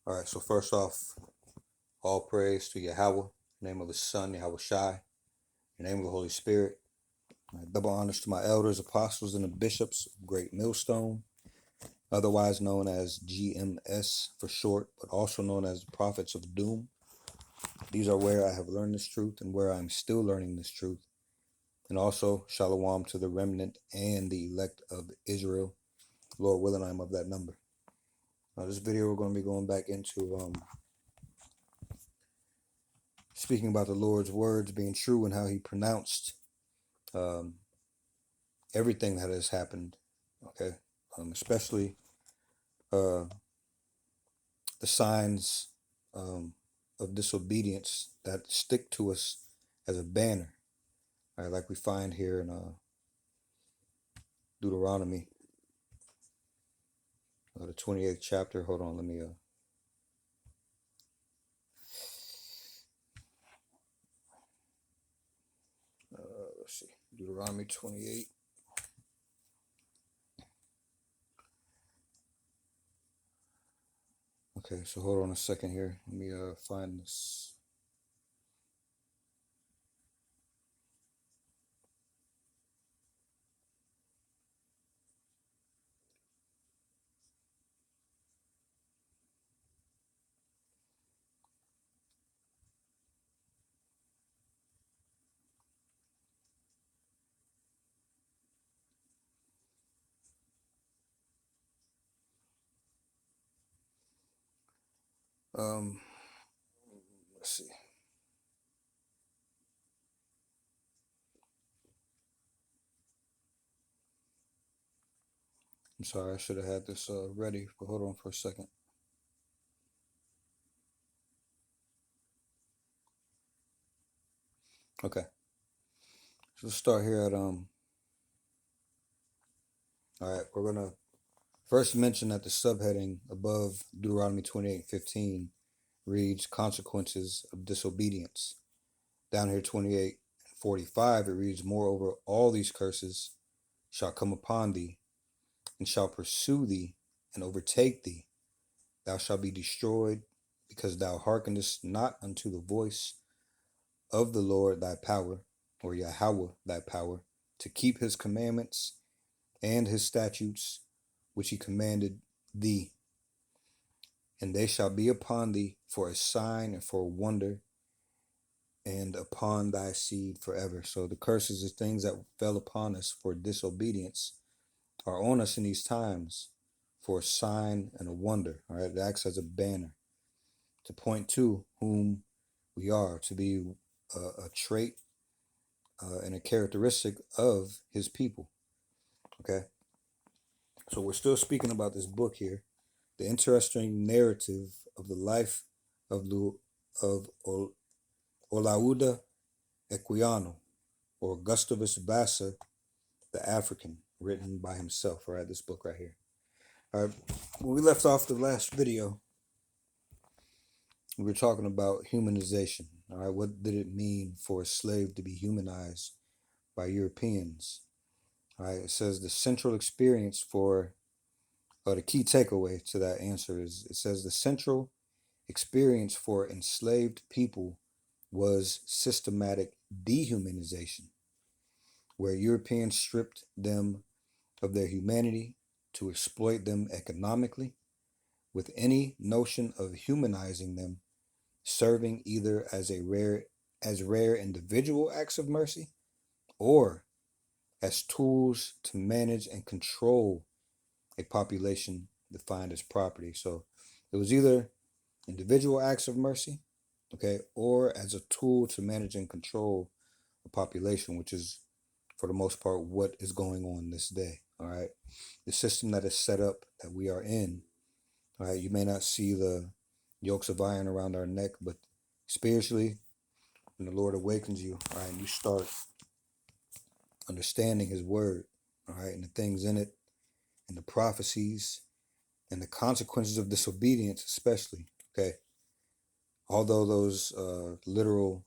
All right, so first off, all praise to Yahweh, name of the Son, Yahweh Shai, in the name of the Holy Spirit. Double honors to my elders, apostles, and the bishops of Great Millstone, otherwise known as GMS for short, but also known as the Prophets of Doom. These are where I have learned this truth and where I am still learning this truth. And also, Shalom to the remnant and the elect of Israel. Lord willing, I am of that number. Now, this video, we're going to be going back into speaking about the Lord's words being true and how he pronounced everything that has happened, okay? Especially the signs of disobedience that stick to us as a banner, right? Like we find here in Deuteronomy, the 28th chapter. Hold on, let me let's see, Deuteronomy 28. Okay, so hold on a second here. Let me find this. Um, let's see. I'm sorry, I should have had this ready, but hold on for a second. Okay, so let's start here at all right, we're gonna first mention that the subheading above Deuteronomy 28:15 reads consequences of disobedience. Down here 28:45 it reads, moreover all these curses shall come upon thee and shall pursue thee and overtake thee. Thou shalt be destroyed because thou hearkenest not unto the voice of the Lord thy power, or Yahweh thy power, to keep his commandments and his statutes which he commanded thee. And they shall be upon thee for a sign and for a wonder, and upon thy seed forever. So the curses, the things that fell upon us for disobedience, are on us in these times for a sign and a wonder. All right, it acts as a banner to point to whom we are, to be a trait and a characteristic of his people. Okay, so we're still speaking about this book here, the interesting narrative of the life of Olaudah Equiano, or Gustavus Vassa the African, written by himself. All right, this book right here. All right, when we left off the last video, we were talking about humanization. All right, what did it mean for a slave to be humanized by Europeans? All right, it says the central experience for, or the key takeaway to that answer is, it says the central experience for enslaved people was systematic dehumanization, where Europeans stripped them of their humanity to exploit them economically, with any notion of humanizing them serving either as rare individual acts of mercy or as tools to manage and control a population defined as property. So it was either individual acts of mercy, okay, or as a tool to manage and control a population, which is for the most part what is going on this day. All right, the system that is set up that we are in. All right, you may not see the yokes of iron around our neck, but spiritually, when the Lord awakens you, all right, and you start understanding his word, all right, and the things in it, and the prophecies, and the consequences of disobedience, especially, okay, although those literal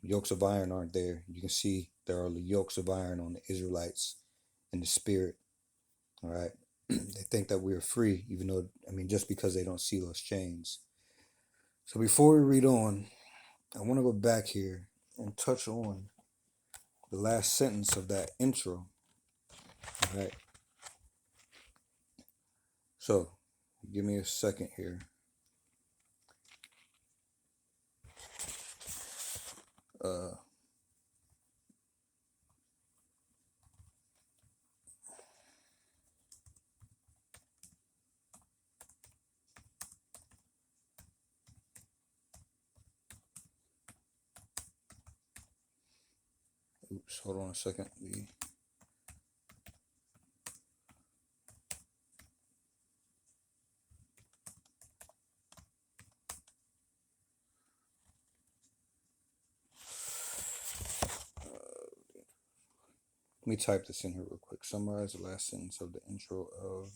yokes of iron aren't there, you can see there are yokes of iron on the Israelites in the spirit, all right. They think that we're free, even though, I mean, just because they don't see those chains. So before we read on, I want to go back here and touch on the last sentence of that intro. All right. So, give me a second here. Oops, hold on a second. Let me type this in here real quick. Summarize the last sentence of the intro of.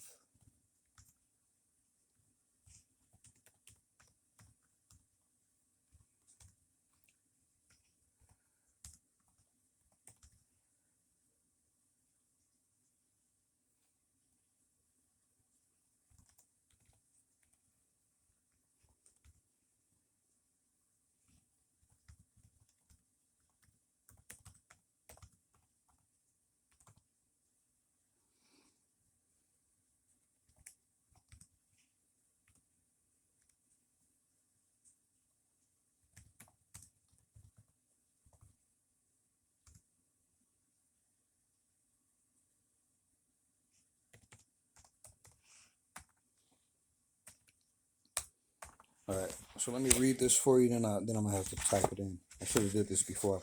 All right, so let me read this for you, then I'm gonna have to type it in. I should have did this before I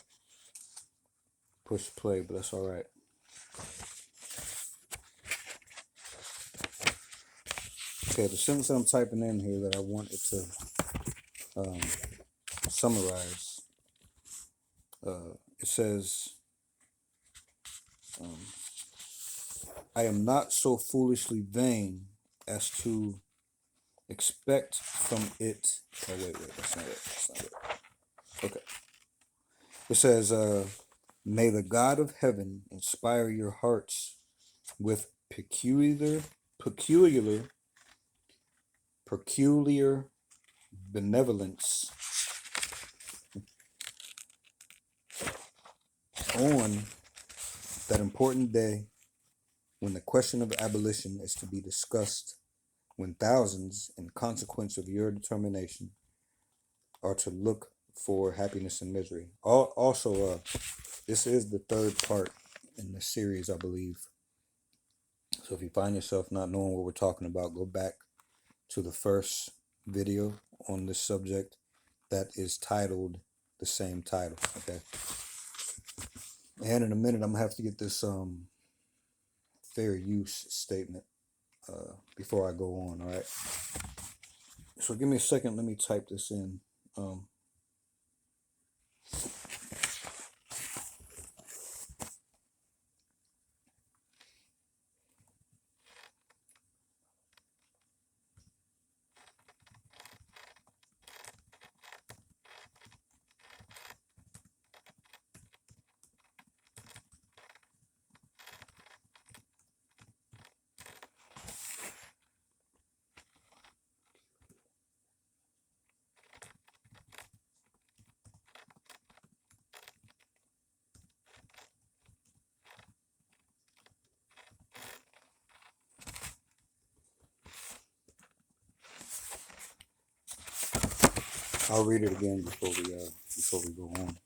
pushed play, but that's all right. Okay, the sentence that I'm typing in here that I wanted to summarize, it says, I am not so foolishly vain as to expect from it. Oh, wait, that's not it. That's not it. Okay. It says, may the God of heaven inspire your hearts with peculiar benevolence on that important day when the question of abolition is to be discussed, when thousands, in consequence of your determination, are to look for happiness and misery. Also, this is the third part in the series, I believe. So if you find yourself not knowing what we're talking about, go back to the first video on this subject that is titled the same title. Okay. And in a minute, I'm gonna have to get this fair use statement before I go on. All right. So give me a second. Let me type this in. I'll read it again before we go on.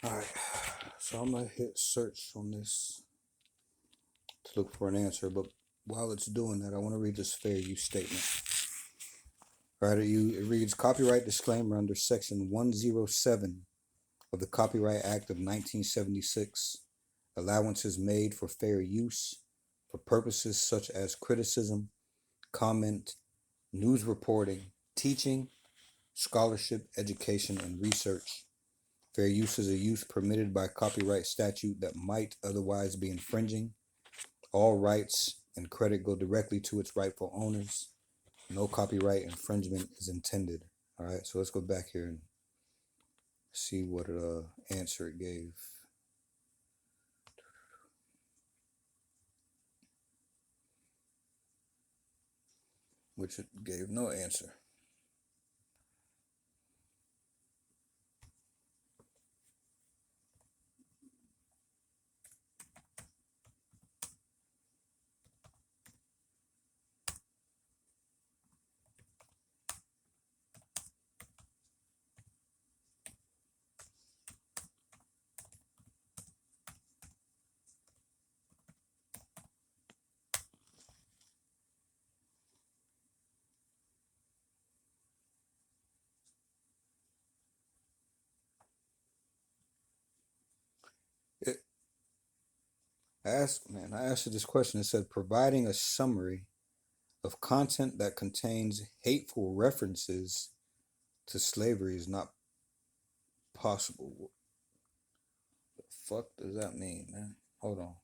Alright, so I'm going to hit search on this to look for an answer, but while it's doing that, I want to read this fair use statement. Alright, it reads, copyright disclaimer under section 107 of the Copyright Act of 1976. Allowances made for fair use for purposes such as criticism, comment, news reporting, teaching, scholarship, education, and research. Fair use is a use permitted by copyright statute that might otherwise be infringing. All rights and credit go directly to its rightful owners. No copyright infringement is intended. All right, so let's go back here and see what answer it gave. Which it gave no answer. I asked you this question. It said, providing a summary of content that contains hateful references to slavery is not possible. What the fuck does that mean, man? Hold on.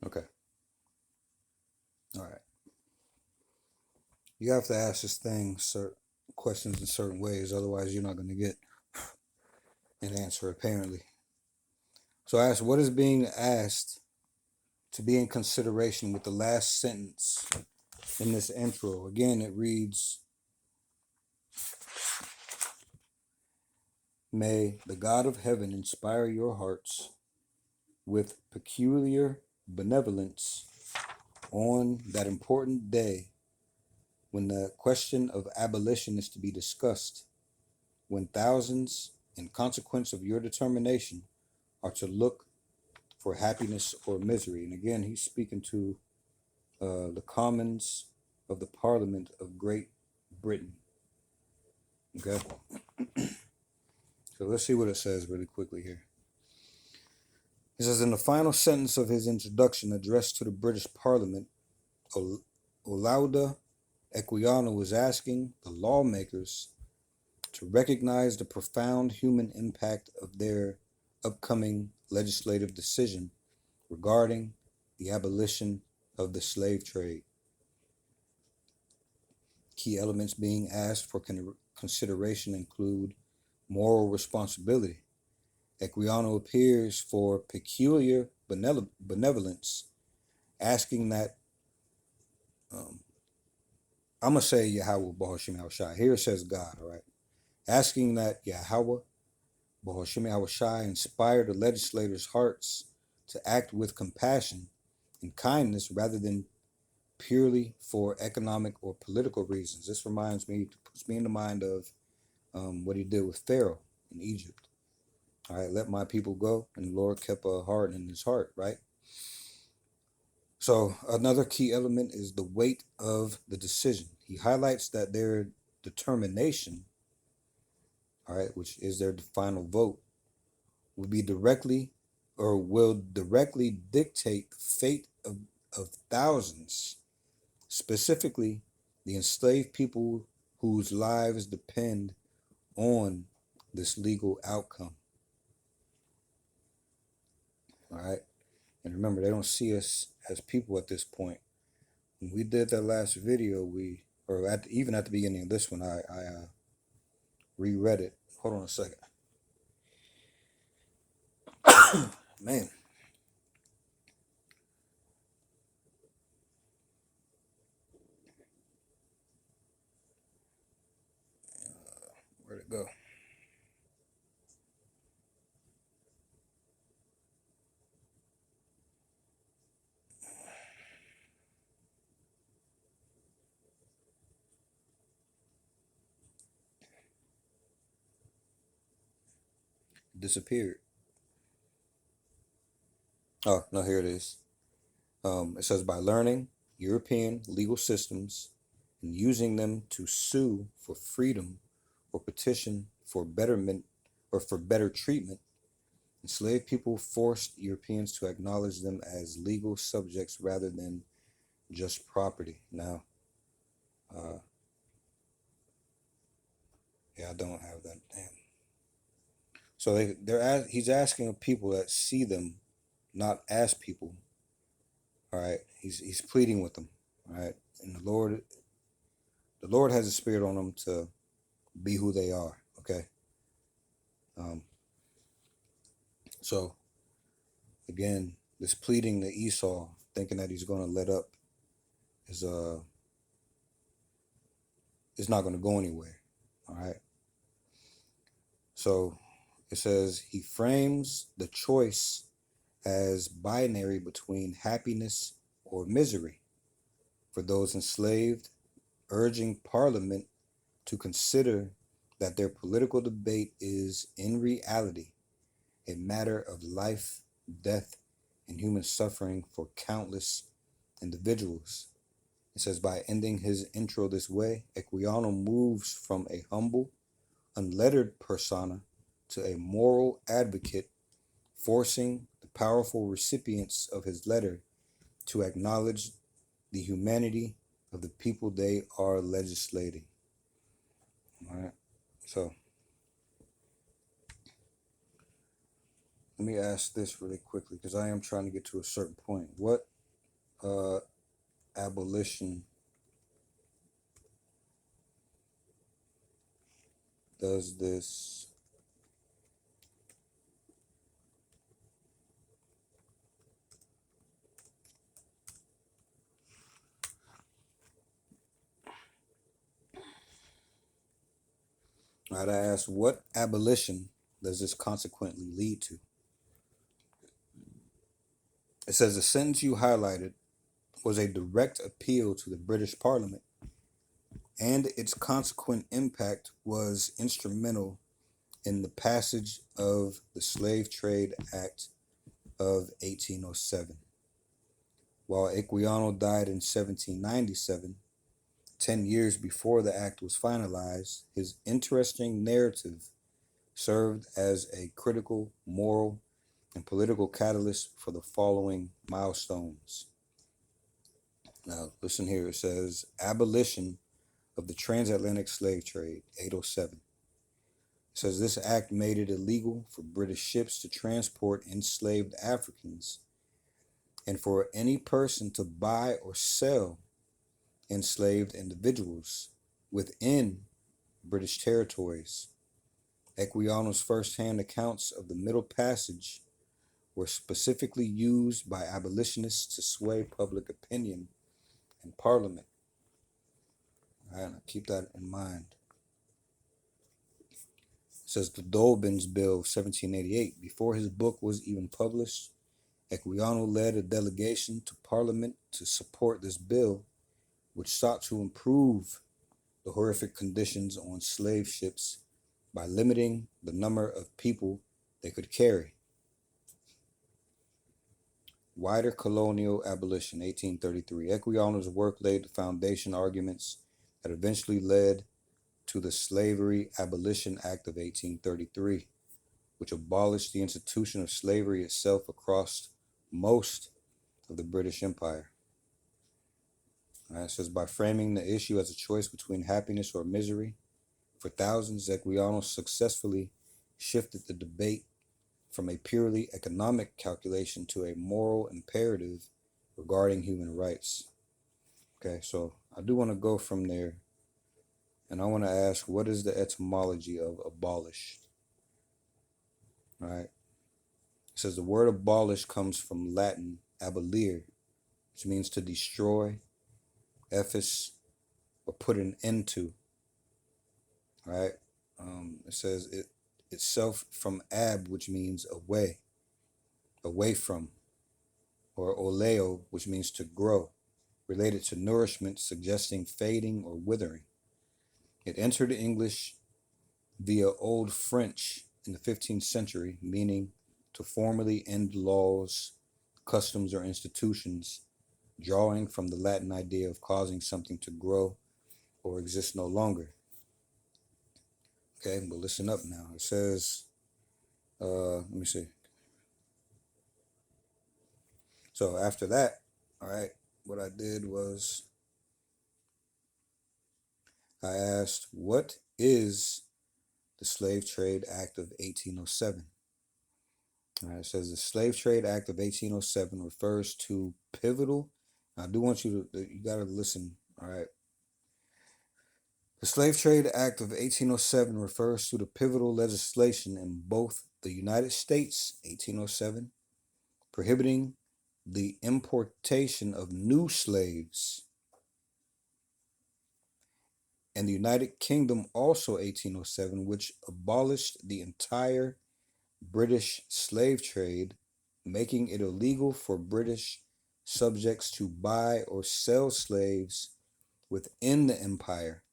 Okay. All right. You have to ask this thing certain questions in certain ways, otherwise you're not going to get an answer, apparently. So I asked, what is being asked to be in consideration with the last sentence in this intro? Again, it reads, may the God of heaven inspire your hearts with peculiar benevolence on that important day when the question of abolition is to be discussed, when thousands, in consequence of your determination, are to look for happiness or misery. And again, he's speaking to the Commons of the Parliament of Great Britain. Okay? So let's see what it says really quickly here. It says, in the final sentence of his introduction addressed to the British Parliament, Olaudah Equiano was asking the lawmakers to recognize the profound human impact of their upcoming legislative decision regarding the abolition of the slave trade. Key elements being asked for consideration include moral responsibility. Equiano appears for peculiar benevolence, asking that, I'm going to say Yahweh Bahashim Yahushai. Here it says God, all right? Asking that Yahweh Bahashim Yahushai inspire the legislators' hearts to act with compassion and kindness rather than purely for economic or political reasons. This puts me in the mind of what he did with Pharaoh in Egypt. All right, let my people go, and the Lord kept a heart in his heart, right? So another key element is the weight of the decision. He highlights that their determination, all right, which is their final vote, will be directly or will directly dictate fate of thousands, specifically the enslaved people whose lives depend on this legal outcome. All right. And remember, they don't see us as people at this point. When we did that last video, even at the beginning of this one, I reread it. Hold on a second. Man. Where'd it go? It disappeared. Oh, no, here it is. It says, by learning European legal systems and using them to sue for freedom or petition for betterment or for better treatment, enslaved people forced Europeans to acknowledge them as legal subjects rather than just property. Now, yeah, I don't have that. Damn. So he's asking of people that see them not as people. All right, he's pleading with them. All right, and the Lord has a spirit on them to be who they are. Okay. Um, so again, this pleading to Esau, thinking that he's going to let up, is not going to go anywhere. All right. So it says he frames the choice as binary between happiness or misery for those enslaved, urging Parliament to consider that their political debate is in reality a matter of life, death, and human suffering for countless individuals. It says, by ending his intro this way, Equiano moves from a humble, unlettered persona to a moral advocate, forcing the powerful recipients of his letter to acknowledge the humanity of the people they are legislating. All right. So let me ask this really quickly because I am trying to get to a certain point. What abolition does this I'd ask, what abolition does this consequently lead to? It says the sentence you highlighted was a direct appeal to the British Parliament, and its consequent impact was instrumental in the passage of the Slave Trade Act of 1807. While Equiano died in 1797, 10 years before the act was finalized, his interesting narrative served as a critical, moral, and political catalyst for the following milestones. Now, listen here. It says, abolition of the transatlantic slave trade, 807. It says this act made it illegal for British ships to transport enslaved Africans and for any person to buy or sell enslaved individuals within British territories. Equiano's first-hand accounts of the Middle Passage were specifically used by abolitionists to sway public opinion in Parliament. All right, keep that in mind. It says the Dolbins Bill of 1788. Before his book was even published, Equiano led a delegation to Parliament to support this bill, which sought to improve the horrific conditions on slave ships by limiting the number of people they could carry. Wider colonial abolition, 1833. Equiano's work laid the foundation arguments that eventually led to the Slavery Abolition Act of 1833, which abolished the institution of slavery itself across most of the British Empire. It says, by framing the issue as a choice between happiness or misery, for thousands, Equiano successfully shifted the debate from a purely economic calculation to a moral imperative regarding human rights. Okay, so I do want to go from there, and I want to ask, what is the etymology of abolish? All right. It says the word abolish comes from Latin abolire, which means to destroy, efface, or put an end to. All right. It says it itself from ab, which means away from, or oleo, which means to grow, related to nourishment, suggesting fading or withering. It entered English via Old French in the 15th century, meaning to formally end laws, customs, or institutions, drawing from the Latin idea of causing something to grow or exist no longer. Okay, but listen up now. It says, let me see. So after that, all right, what I did was I asked, what is the Slave Trade Act of 1807? All right, it says the Slave Trade Act of 1807 refers to pivotal. I do want you got to listen, all right? The Slave Trade Act of 1807 refers to the pivotal legislation in both the United States, 1807, prohibiting the importation of new slaves, and the United Kingdom, also 1807, which abolished the entire British slave trade, making it illegal for British subjects to buy or sell slaves within the empire.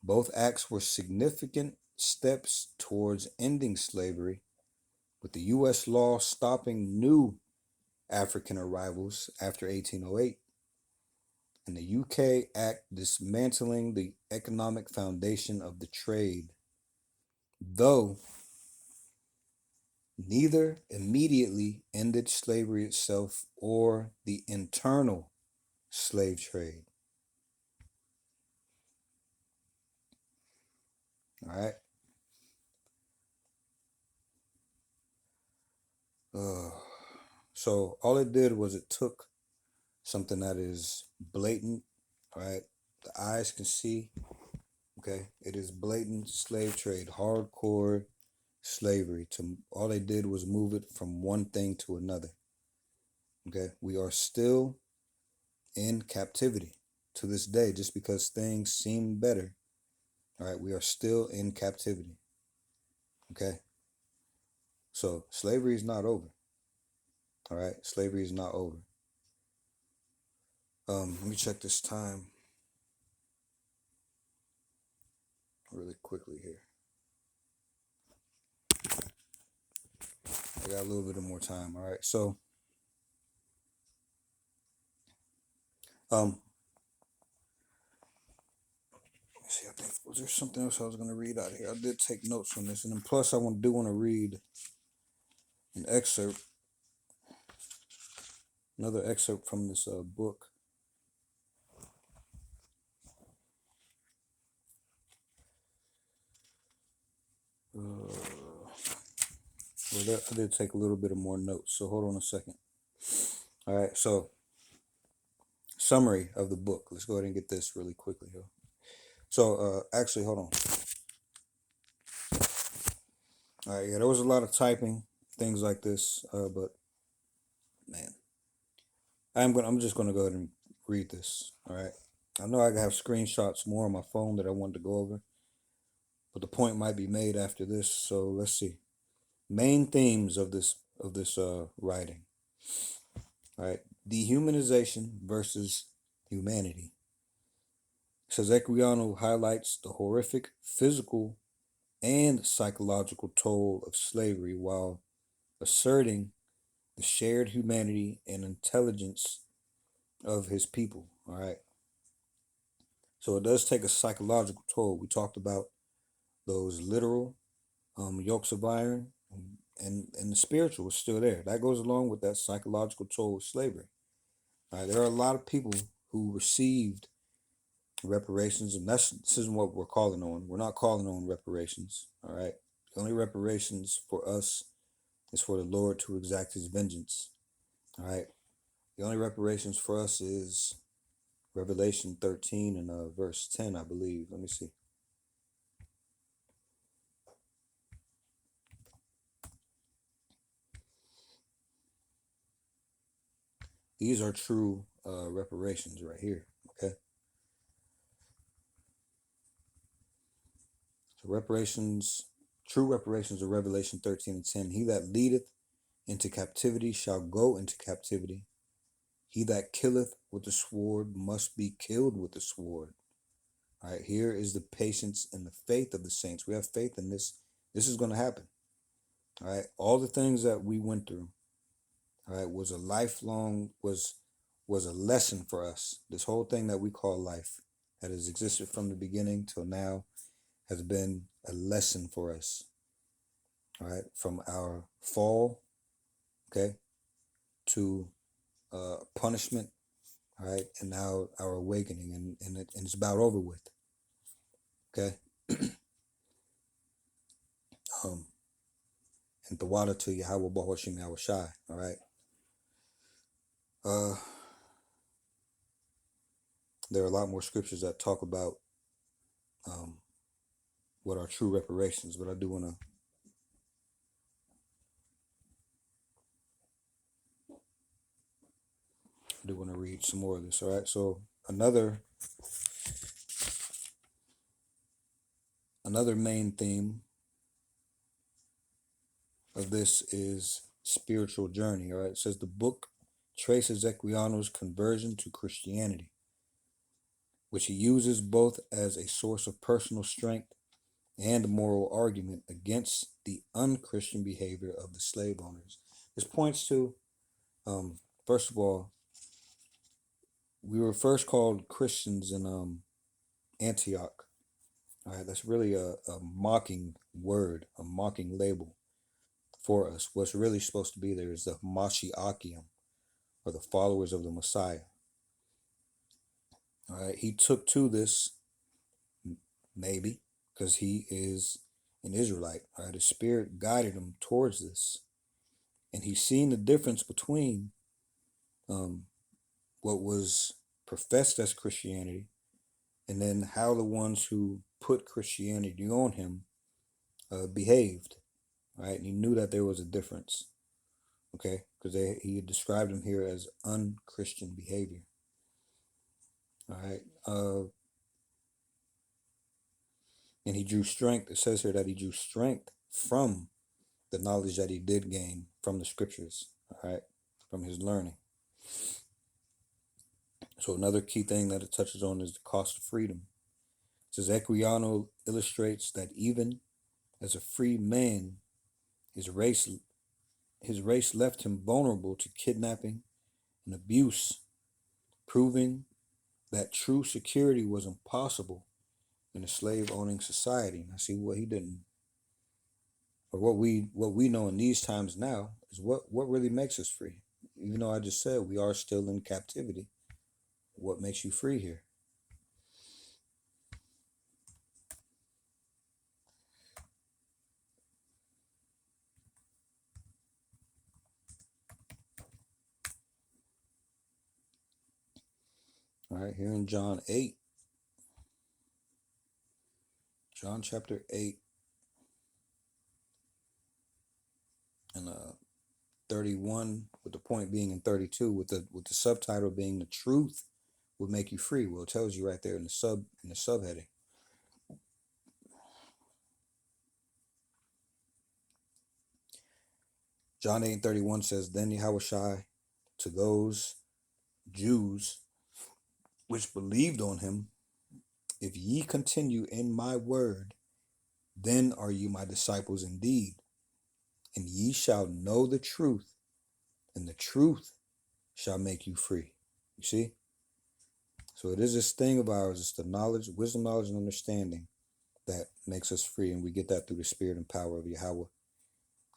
Both acts were significant steps towards ending slavery, with the U.S. law stopping new African arrivals after 1808, and the UK Act dismantling the economic foundation of the trade, though neither immediately ended slavery itself or the internal slave trade. All right. So all it did was it took something that is blatant, right? The eyes can see, okay? It is blatant slave trade, hardcore slavery. All they did was move it from one thing to another. Okay, we are still in captivity to this day, just because things seem better. All right, we are still in captivity. Okay, so slavery is not over. All right, slavery is not over. Let me check this time really quickly here. I got a little bit of more time. All right, so let's see. I think was there something else I was going to read out of here? I did take notes on this, and then plus I want to read an excerpt, another excerpt from this book. I did take a little bit of more notes, so hold on a second. All right, so summary of the book. Let's go ahead and get this really quickly here. So actually, hold on. All right, yeah, there was a lot of typing, things like this, but man, I'm just gonna go ahead and read this. All right, I know I have screenshots more on my phone that I wanted to go over, but the point might be made after this. So let's see. Main themes of this writing. All right, dehumanization versus humanity. It says Equiano highlights the horrific physical and psychological toll of slavery while asserting the shared humanity and intelligence of his people. All right. So it does take a psychological toll. We talked about those literal yokes of iron, and the spiritual is still there. That goes along with that psychological toll of slavery. All right. There are a lot of people who received reparations, and this isn't what we're calling on. We're not calling on reparations. All right. The only reparations for us is for the Lord to exact his vengeance. All right. The only reparations for us is Revelation 13 and verse 10, I believe. Let me see. These are true reparations right here. Okay. So reparations, true reparations of Revelation 13 and 10. He that leadeth into captivity shall go into captivity. He that killeth with the sword must be killed with the sword. All right, here is the patience and the faith of the saints. We have faith in this. This is going to happen. All right, all the things that we went through, all right, was a lifelong, was a lesson for us. This whole thing that we call life, that has existed from the beginning till now, has been a lesson for us. All right, from our fall, okay, to punishment, all right, and now our awakening, and it's about over with. Okay. And the water to Yahweh Bahashim Yahweh Shai. All right. There are a lot more scriptures that talk about what are true reparations, but I do want to read some more of this. All right. So another main theme of this is spiritual journey. All right. It says the book traces Equiano's conversion to Christianity, which he uses both as a source of personal strength and moral argument against the unchristian behavior of the slave owners. This points to, first of all, we were first called Christians in Antioch. All right, that's really a mocking word, a mocking label for us. What's really supposed to be there is the Mashiachium, or the followers of the Messiah. All right, he took to this, maybe because he is an Israelite. All right, the Spirit guided him towards this, and he's seen the difference between what was professed as Christianity and then how the ones who put Christianity on him behaved. Right, and he knew that there was a difference. Okay, because he described them here as unchristian behavior. All right, and he drew strength. It says here that he drew strength from the knowledge that he did gain from the scriptures. All right, from his learning. So another key thing that it touches on is the cost of freedom. It says Equiano illustrates that even as a free man, his race left him vulnerable to kidnapping and abuse, proving that true security was impossible in a slave-owning society. Now, see what he didn't, or what we know in these times now is what really makes us free. Even though I just said we are still in captivity, what makes you free here? All right, here in John 8, John chapter 8 and 31, with the point being in 32, with the subtitle being "The Truth Will Make You Free." Well, it tells you right there in the subheading. John 8:31 says, "Then Yahushua to those Jews which believed on him, if ye continue in my word, then are you my disciples indeed, and ye shall know the truth, and the truth shall make you free. You see? So it is this thing of ours. It's the knowledge, wisdom, knowledge, and understanding that makes us free. And we get that through the spirit and power of Yahweh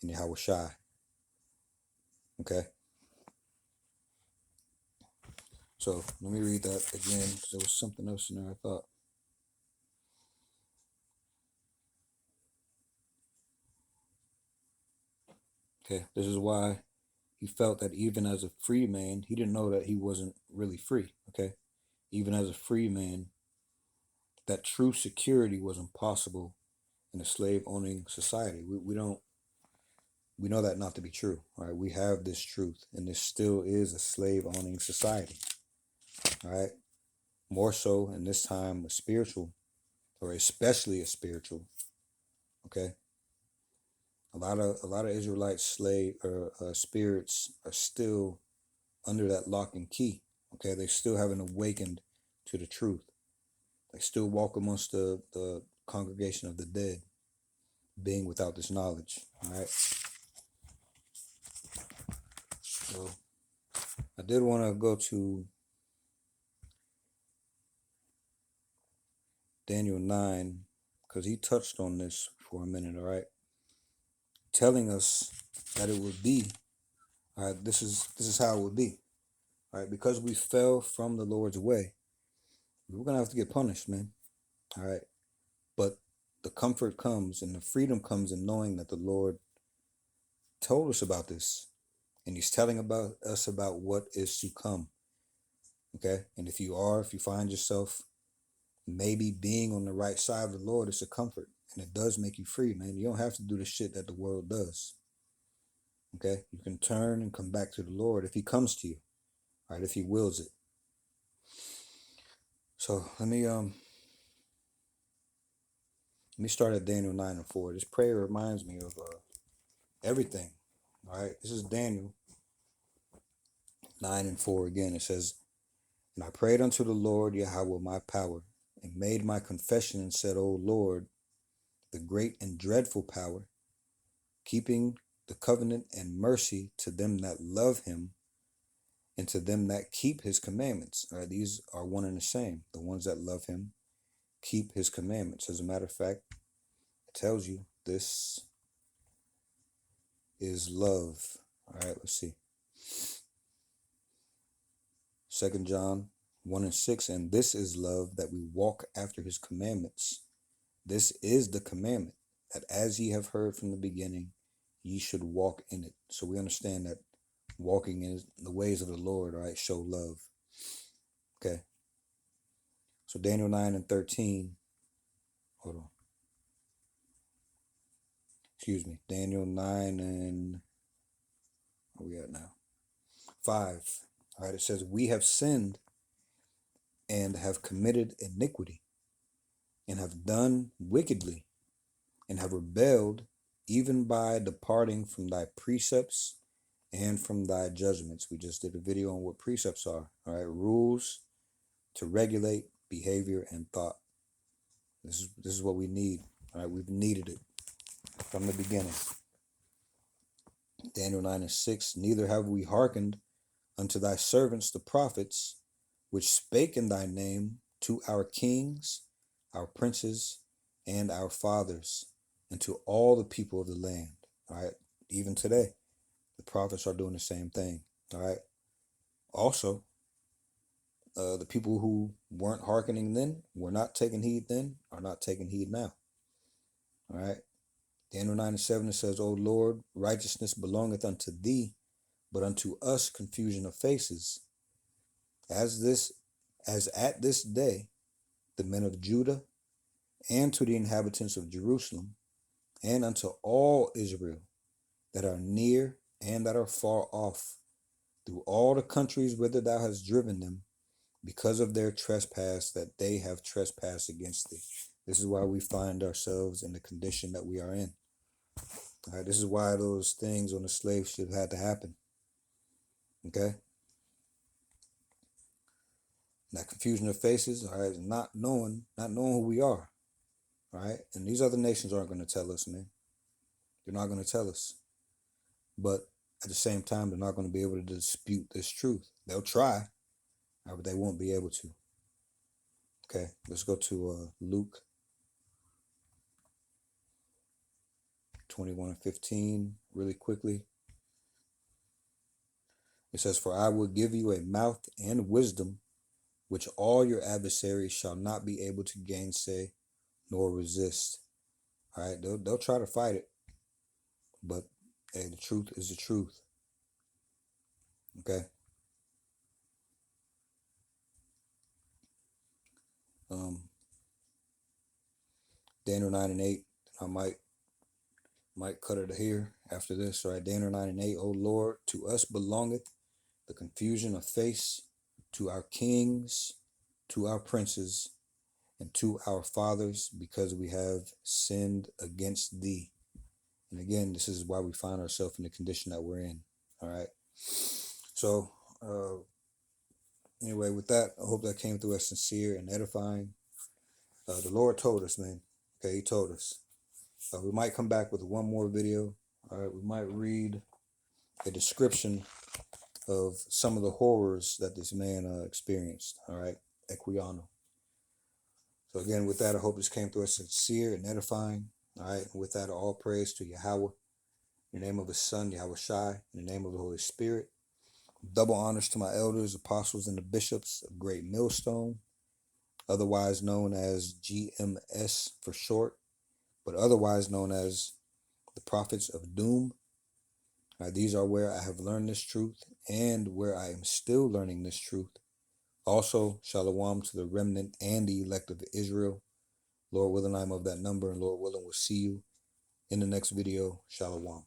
and Yahweh Shai. Okay? So let me read that again, because there was something else in there I thought. Okay, this is why he felt that even as a free man, he didn't know that he wasn't really free. Okay? Even as a free man, that true security was impossible in a slave-owning society. We know that not to be true. All right? We have this truth, and this still is a slave-owning society. All right? More so in this time, a spiritual, or especially a spiritual. Okay? A lot of Israelite slave or spirits are still under that lock and key. Okay, they still haven't awakened to the truth. They still walk amongst the congregation of the dead, being without this knowledge. All right. So I did want to go to Daniel 9 because he touched on this for a minute. All right, telling us that it would be. All right, this is how it would be. All right, because we fell from the Lord's way, we're gonna have to get punished, man. All right, but the comfort comes and the freedom comes in knowing that the Lord told us about this, and He's telling us about what is to come. Okay, and if you find yourself maybe being on the right side of the Lord, it's a comfort, and it does make you free, man. You don't have to do the shit that the world does. Okay, you can turn and come back to the Lord if He comes to you. All right, if He wills it. So let me start at Daniel 9:4. This prayer reminds me of everything. All right, this is Daniel 9:4 again. It says, "And I prayed unto the Lord Yahweh my power, and made my confession and said, O Lord, the great and dreadful power, keeping the covenant and mercy to them that love Him, and to them that keep His commandments." All right, these are one and the same. The ones that love Him keep His commandments. As a matter of fact, it tells you this is love. All right, let's see. 2 John 1:6, "And this is love, that we walk after His commandments. This is the commandment, that as ye have heard from the beginning, ye should walk in it." So we understand that walking in the ways of the Lord, right, show love. Okay. So Daniel 9:13. Hold on. Excuse me. Daniel 9 and where we at now? 5. All right, it says, "We have sinned and have committed iniquity, and have done wickedly, and have rebelled, even by departing from thy precepts and from thy judgments." We just did a video on what precepts are. All right, rules to regulate behavior and thought. This is what we need. All right, we've needed it from the beginning. Daniel 9:6, "Neither have we hearkened unto thy servants the prophets, which spake in thy name to our kings, our princes, and our fathers, and to all the people of the land." All right, even today, the prophets are doing the same thing. All right. Also, the people who weren't hearkening then, were not taking heed then, are not taking heed now. All right. Daniel 9:7, it says, "O Lord, righteousness belongeth unto thee, but unto us confusion of faces. As at this day, the men of Judah, and to the inhabitants of Jerusalem, and unto all Israel that are near and that are far off, through all the countries whither thou hast driven them, because of their trespass that they have trespassed against thee." This is why we find ourselves in the condition that we are in. All right, this is why those things on the slave ship had to happen. Okay? That confusion of faces, all right, not knowing who we are. All right? And these other nations aren't going to tell us, man. They're not going to tell us. But At the same time, they're not going to be able to dispute this truth. They'll try, but they won't be able to. Okay, let's go to Luke 21:15 really quickly. It says, "For I will give you a mouth and wisdom, which all your adversaries shall not be able to gainsay nor resist." All right, they'll try to fight it, but hey, the truth is the truth. Okay. Daniel 9:8. I might cut it here after this. All right, Daniel 9:8. O Lord, to us belongeth the confusion of face, to our kings, to our princes, and to our fathers, because we have sinned against thee. And again, this is why we find ourselves in the condition that we're in. All right. So, anyway, with that, I hope that came through as sincere and edifying. The Lord told us, man. Okay, He told us. We might come back with one more video. All right, we might read a description of some of the horrors that this man experienced. All right, Equiano. So again, with that, I hope this came through as sincere and edifying. All right, and with that, all praise to Yahweh, in the name of His Son, Yahweh Shai, in the name of the Holy Spirit. Double honors to my elders, apostles, and the bishops of Great Millstone, otherwise known as GMS for short, but otherwise known as the Prophets of Doom. These are where I have learned this truth and where I am still learning this truth. Also, shalom to the remnant and the elect of Israel. Lord willing, I'm of that number, and Lord willing, we'll see you in the next video. Shalom.